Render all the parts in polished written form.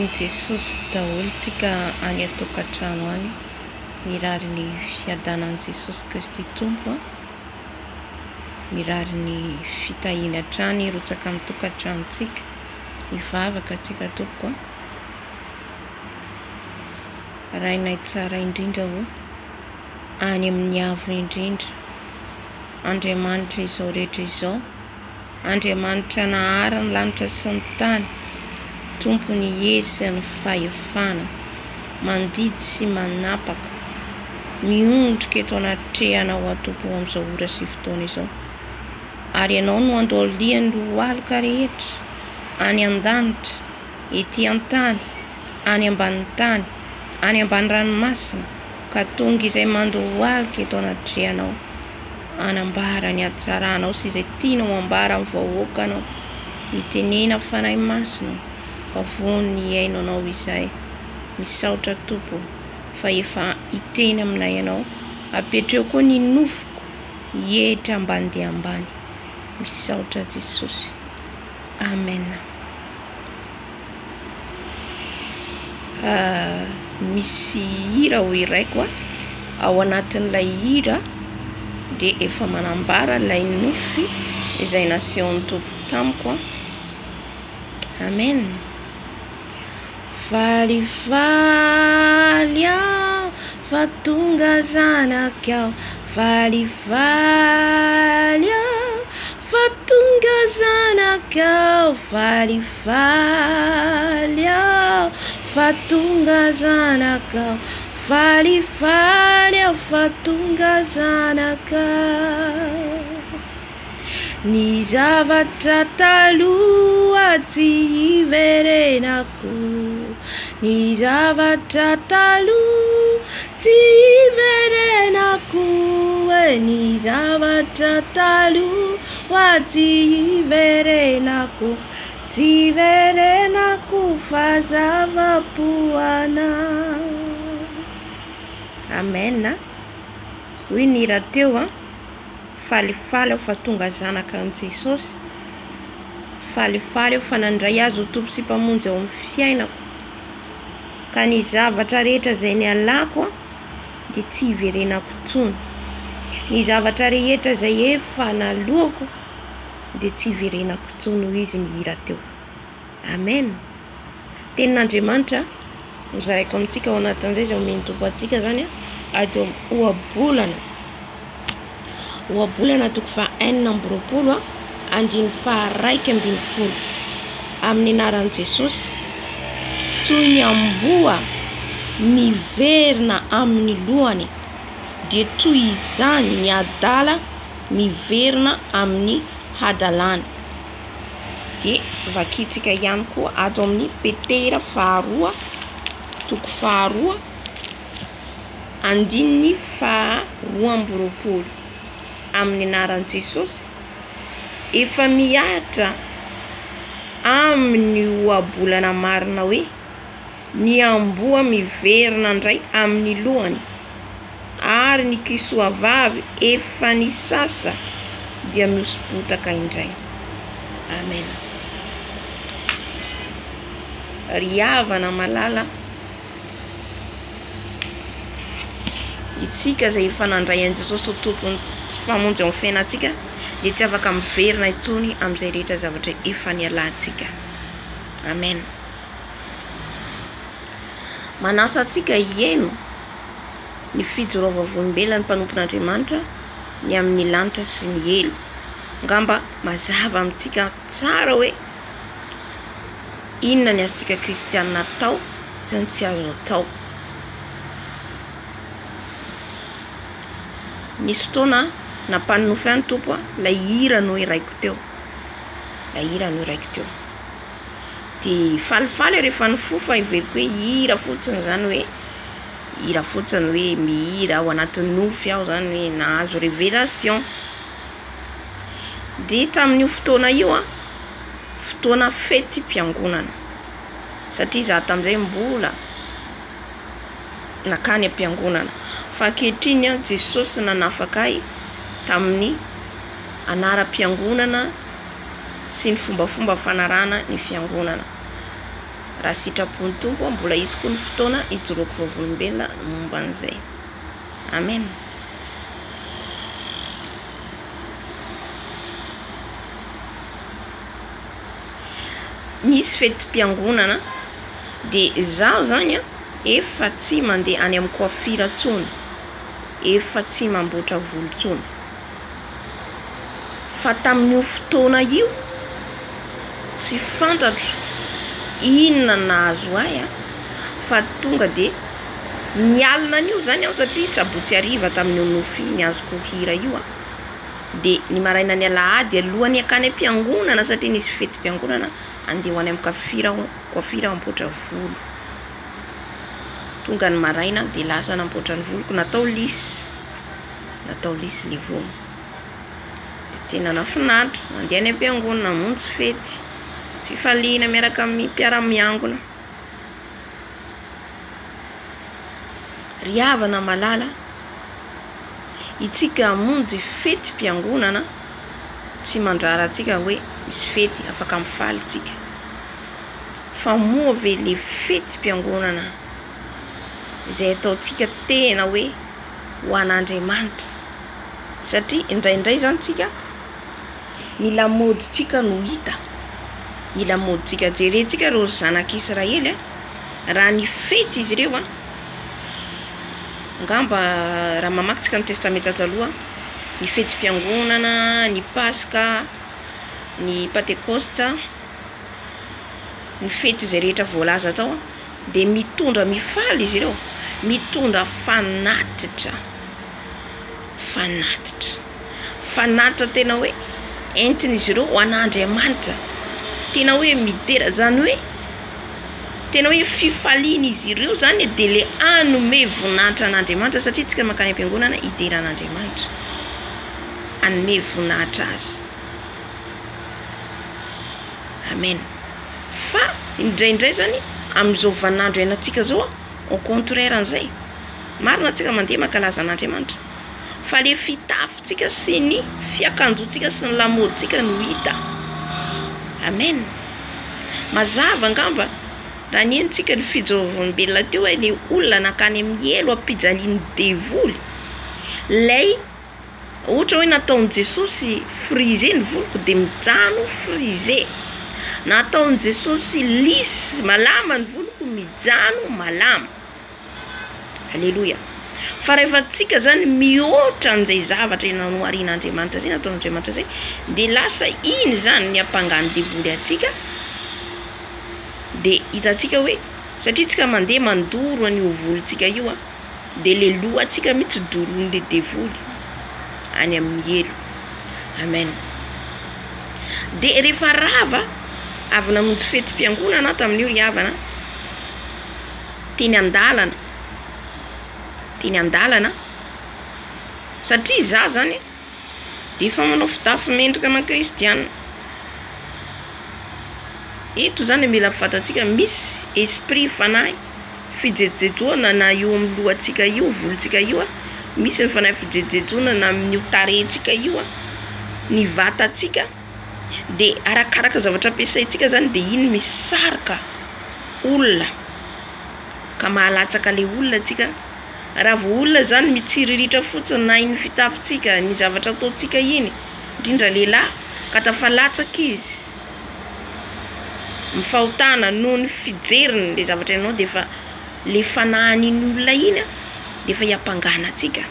Jesosy daholo tsika any atokantrano any mirary ny fiadanan'i Jesosy Kristy Tompo, mirary ny fitahina trany rotsaka amin'ny tokantranontsika, mivavaka tsika Tompo. Rainay tsara indrindra ho any amin'ny avo indrindra. Andriamanitra izao rehetra izao, Andriamanitra nahara ny lanitra sy ny tany, Tompo ny esa ny fahefana, mandidy sy manapaka, miondrika eto anaty trehanao Tompo amin'izao ora sy fotoana izao. Ary ianao no andolian'ny lohalika rehetra, any an-danitra, ety an-tany, any ambanin'ny tany, any ambany ranomasina, ka tonga izay mandohalika eto anaty trehanao, anambara ny hatsaranao sy izay tianao ambara amin'ny vahoakanao, mitenena fanahy masina fa von'ny iaino anao izay. Misaotra Tompo fa efa hiteny aminay ianao, apetreo koa ny nofoko hietra ambany dia ambany. Misaotra Jesosy. Amen. Misy hira ho iraiko ao anatin'ilay hira dia efa manambara ilay nofy izay nasehon'ny Tompo tamiko. Amen. Falifaly aho fa tonga zanaka aho, falifaly aho fa tonga zanaka aho, falifaly aho fa tonga zanaka aho, falifaly aho fa tonga zanaka aho. Ny zavatra taloha tsy iverenako, ny zavatra taloha tsy iverenako, ny zavatra taloha tsy iverenako, tsy iverenako fa zava-poana. Amen. Hoy ny hira teo falifaly aho fa tonga zanaka an'i Jesosy, falifaly aho fa nandray azy ho Tompo sy mpamonjy ao amin'ny fiainako, ka ny zavatra rehetra izay nialako dia tsy iverenako tsony, ny zavatra rehetra izay efa nalohako dia tsy iverenako tsony. Hoy izy ny hira teo. Amen. Tenin'Andriamanitra nozaraiko amintsika ao anatin'izay izay omeny Tompo antsika zany ato Ohabolana, Ohabolana 4:20 andiny 1:20 amin'ny anaran'i Jesosy. Toy ny amboa miverina amin'ny lohany dia toy izany ny adala miverina amin'ny hadalany. Dia vakitsika ihany koa ato amin'ny PETERA2 andiny 12 amin'ny anaran'i Jesosy. Efa miatra amin'ny ohabolana marina hoe ny amboa miverina indray amin'ny lohany, ary ny kisoa vavy efa ny sasa dia mihoso-potaka indray. Amen. Ry havana malala itsika izay efa nandray an'i Jesosy ho Tompo sy mpamonjy ao amin'ny fiainantsika dia tsy afaka miverina intsony amin'izay rehetra zavatra efa nialantsika. Amen. Manasa antsika hiaino ny fijorovam-olombelona ny mpanompon'Andriamanitra ny amin'ny lanitra sy ny elo. Ngamba mazava amintsika tsara hoe inona ny azontsika kristianina atao sy ny tsy azo atao. Nisy fotoana nampanonofy any Tompo ilay hira no iraiko teo, dia falifaly rehefa nifofa iveriko hoe hira fotsiny zany, hoe hira fotsiny, hoe mihira ao anatin'ny nofy aho zany, hoe nahazo révélation. Dia tamin'io fotoana io fotoana fety mpiangonana, satria za tamin'izay mbola nakany am-piangonana, fa ankehitriny Jesosy nanafaka ahy tamin'ny anaram-piangonana sy ny fombafomba fanarana ny fiangonana. raha sitrapony tompo mbola izy koa ny fotoana ijoroako vavolombelona momba an'izay. Amen. Misy fetim-piangonana de zaho zany efa tsy mandeha any amin'ny coiffure tsony, efa tsy mamboatra volo tsony, fa tamin'io fotoana io tsy fantatro inona nahazo ahy fa tonga de nialina an'io zany aho satria sabotsy hariva tamin'io nofy niazoko hira io de ny maraina ny alahady alohany akany am-piangonana satria nisy fetim-piangonana andeha ho any amin'ny coiffure amboatra volo. Tonga ny maraina de lasa namboatra ny voloko, natao lisy le volo. Tena nafinaritra mandeha any am-piangonana namonjy fety fifaliana miaraka amin'ny mpiara-miangona. Ry havana malala, itsika hamonjy fetim-piangonana tsy mandrara atsika hoe misy fety afaka mifaly tsika, fa moa ve le fetim-piangonana izay ataontsika tena hoe ho an'Andriamanitra. Satria indraindray zany tsika ny lamodintsika no hita, ny lamodintsika jerentsika reo zanak'Israely raha ny fety izy ireo ngamba raha mamaky ny testamenta taloha, ny fetim-piangonana, ny Paska, ny Pentecoste, ny fety izay rehetra voalaza tao de mitondra mifaly izy ireo, mitondra fanatitra tena hoe entiny izy ireo ho an'Andriamanitra, tena hoe midera, zany hoe tena hoe fifaliana izy ireo zany de le anome voninahitra an'Andriamanitra, satria tsika makany am-piangonana idera an'Andriamanitra, anome voninahitra azy. Amen. Fa indraindray zany amin'izao vaninandro iainantsika zao au contraire an'izay, marina antsika mandeha mankalaza an'Andriamanitra, fa le fitafintsika sy ny fiakanjotsika sy ny lamodintsika no hita. Amen. Mazava ngamba raha nientsika ny fijorovam-belona teo hoe le olona nakany amin'ny elo ampijaliany devoly, lay ohatra hoe nataon'i Jesosy frisé ny voloko de mijano frisé, nataon'i Jesosy lisy malama ny voloko mijano malama. Alleluia. Fa rehefa tsika zany mihoatra an'izay zavatra nanoharin'Andriamanitra zay, nataon'Andriamanitra zay, de lasa iny zany ny ampangany devoly atsika, de hitatsika hoe satria tsika mandeha mandoro an'io volontsika io de le lohantsika mihitsy doroin'le devoly any amin'ny elo. Amen. De rehefa rava avy namonjy fetim-piangonana tamin'io ry havana, teny andalana satria za zany de efa manao fitafy mendrika ama-kristianina. Eto zany mila fantatsika misy esprit fanahy fijejojoana na io amin'ny lohantsika io, volontsika io misy ny fanahy fijejojoana na amin'ny tarehintsika io, ny vatatsika, de arakaraka zavatra ampiasaintsika zany de iny misarika olona ka mahalatsaka le olona tsika. Raha vao olona zany mitsiriritra fotsiny na iny fitafintsika, ny zavatra ataontsika iny, indrindra lehilahy, ka tafalatsaka izy mifahotana noho ny fijeriny le zavatra ianao, de fa le fanahin'iny olona iny de fa hiampangana atsika.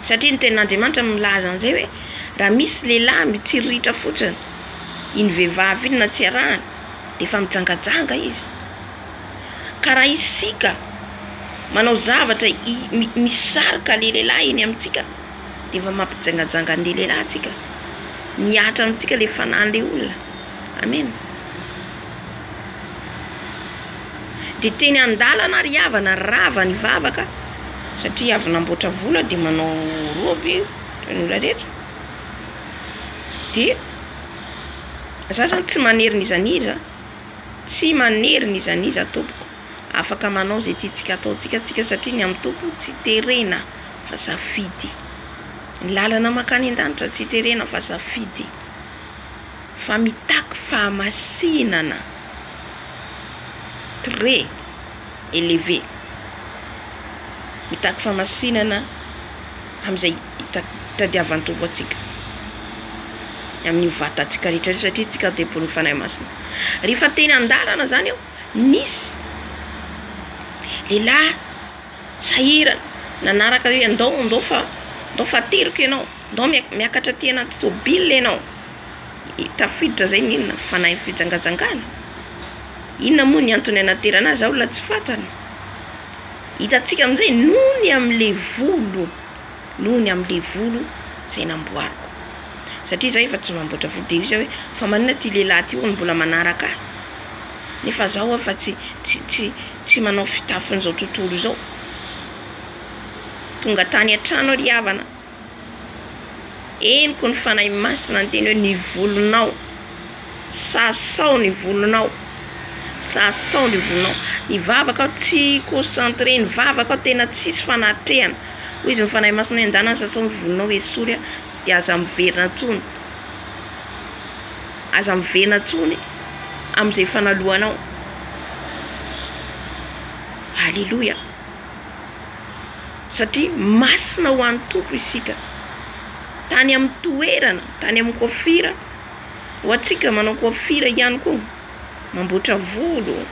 Satria ny tenin'Andriamanitra milaza an'izay hoe raha misy lehilahy mitsiriritra fotsiny, iny vehivavy iny na tsy arahany de fa mijangajanga izy. Ka raha isika manao zavatra misarika le lehilahy iny amintsika de fa mampijangajanga an'le lehilahy atsika, miatra amintsika le fanahin'le olona. Amen. De teny andalana ry havana rava ny vavaka, satria avy namboatra vola de manao roby ny olona rehetra. De za zany tsy manery nizaniza tompoko, afaka manao zay tiantsika ataontsika tsika, satria ny amin'ny tompoko tsy terena fa safidy. Ny lalana makany an-danitra tsy terena fa safidy. fa mitaky fahamasinana très élevé. Mitaky fahamasinana amizay tadiavan-tompo atsika amin'ny vatantsika rehetra satria tsika debony fanahy masina. Rehefa teny andalana zany eo nisy lehilahy sahirana nanaraka hoe andao fa teriko ianao, andao miakatra ty anaty tôbily ianao. Tafiditra zay ninona fanahy fijangajangana. Inona moa ny antony anaterana azy olona tsy fantana. Hitatsika amin'izay nohony am'le volo zay namboariko. Satria zay efa tsy mamboatra volo de izy hoe fa manina ty lehilahy ty hono mbola manaraka ahy. Nefa zao efa tsy manao fitafin'izao tontolo zao. Tonga tany an-trano ry havana. Eniko ny fanahy masina ny teny hoe ny volonao. Sasao ny volonao. Sasao ny volonao. Ny vavaka tsy concentré, ny vavaka tena tsisy fanatrehana. Hoy izy ny fanahy masina endana sasao ny volonao esory de aza miverina tsony. Aza miverina tsony am'izay fanaloanao. Alléluia. Satria masina ho an'ny tompo isika. Tany amin'ny toerana, tany amin'ny coiffure. Ho atsika manao coiffure ihany koa. Mamboatra volo,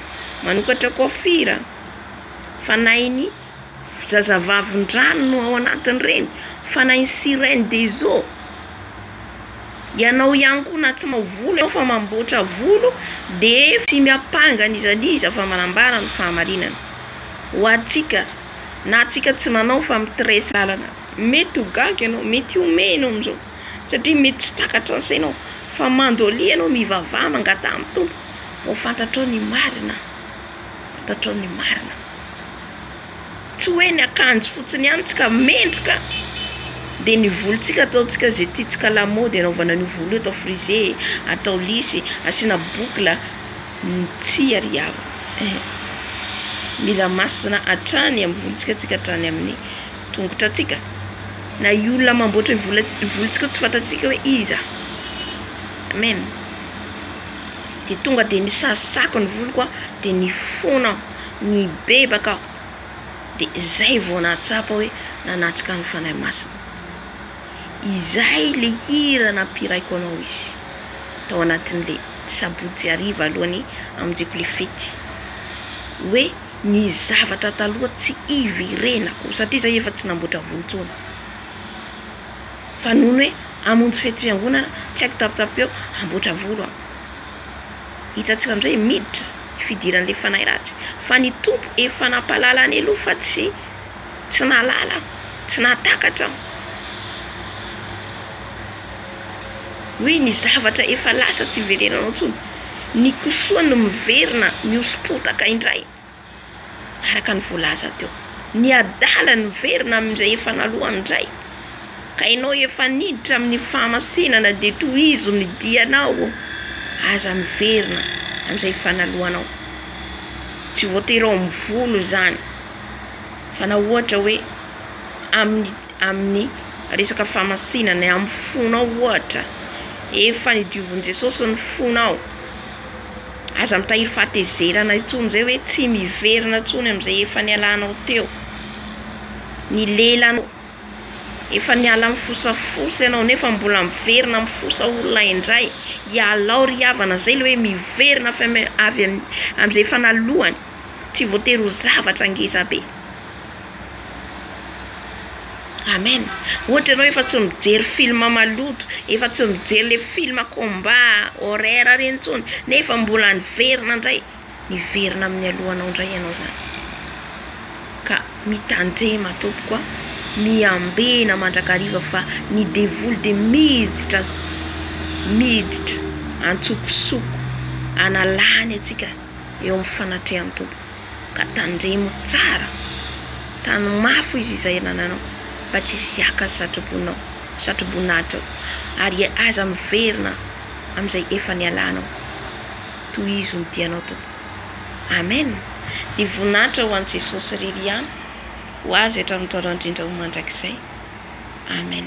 manokatra coiffure. Fanainy zazavavin-drano no ao anatiny reny. Fanainy sirène des eaux. Ianao ihany koa na tsy mau volo ianao fa mamboatra volo de tsy miapangana izaniza fa manambara ny fahamarinana. Ho atsika na atsika tsy manao fa mitresa lalana. Mety ho gaga ianao, mety ho meno am'izao. Satria mety tsy takatra ansainao. Fa mandolia ianao mivavaha mangata amin'ny tompo. Ho fantatrao ny marina. Fantatrao ny marina. Tsy hoe ny akanjo fotsiny ihany tsika mendrika. De ny volontsika ataontsika zay tiantsika lamaody anaovana ny volo atao frisé, atao lisy, asiana boucle, tsy ary avo. Mila masina hatrany amin'ny volontsika tsika hatrany amin'ny tongotra tsika. Na io olona mamboatra volontsika tsy fantatsika hoe iza. Amen. De tonga de ny sasako ny voloko de ny fona, ny bebaka. De zay vao nahatsapa hoe nanatrika ny fanahy masina. Izay le hira nampiraiko anao izy. Tao anatin'le sabotsy hariva alohany aminjeko le fety. Hoe ny zavatra taloha tsy ivirenako satria zay efa tsy namboatra volo tsony. Fa nono hoe amonjy fety fiangonana tsy haiko tapitapy eo amboatra volo aho. Hitatsika amin'izay miditra fidiran'le fanahy ratsy. Fa ny tompo efa nampalala ny aloha fa tsy nalala, tsy natakatra. Hoe ny zavatra efa lasa tsy iverenanao tsony. Ny kosoa no miverina mihosom-potaka indray. Araka ny voalaza teo. Ny adala ny miverina amin'izay efa nalohany indray. Ka ianao efa niditra amin'ny fahamasinana de tohizo ny dianao. Aza miverina amin'izay efa nalohanao. Tsy voatery ao amin'ny volo zany. Fa na ohatra hoe amin'ny resaka fahamasinana amin'ny fonao ohatra. Efa nidiovin' Jesosy ny fonao. Aza mitahiry fahatezerana intsony zay hoe tsy miverina intsony amin'izay efa nialanao teo. Ny lelanao efa niala mifosafosa ianao nefa mbola miverina mifosa olona indray. Ialao ry havana zay le hoe miverina avy amin'izay efa nalohany. Tsy voatery ho zavatra ngeza be. Amen. Ohatra ianao efa tsy mijery film maloto, efa tsy mijery le film combat horaire reny intsony, nefa mbola niverina indray. Niverina amin'ny alohanao indray ianao zany. Ka mitandrema tompoko, miambena mandrakariva fa ny devoly de miditra antsokosoko, analany atsika eo amin'ny fanatrehan'ny tompo. Ka tandremo tsara, tany mafy izy izay nananao. Fa tsisy aka satroboninahitra ary aza miverina amin'izay efa nialanao. Tohizo ny dianao tompo. Amen. De voninahitra ho an'i Jesosy ry ihany ho azy hatramin'ny taona indrindra ho mandrakizay. Amen.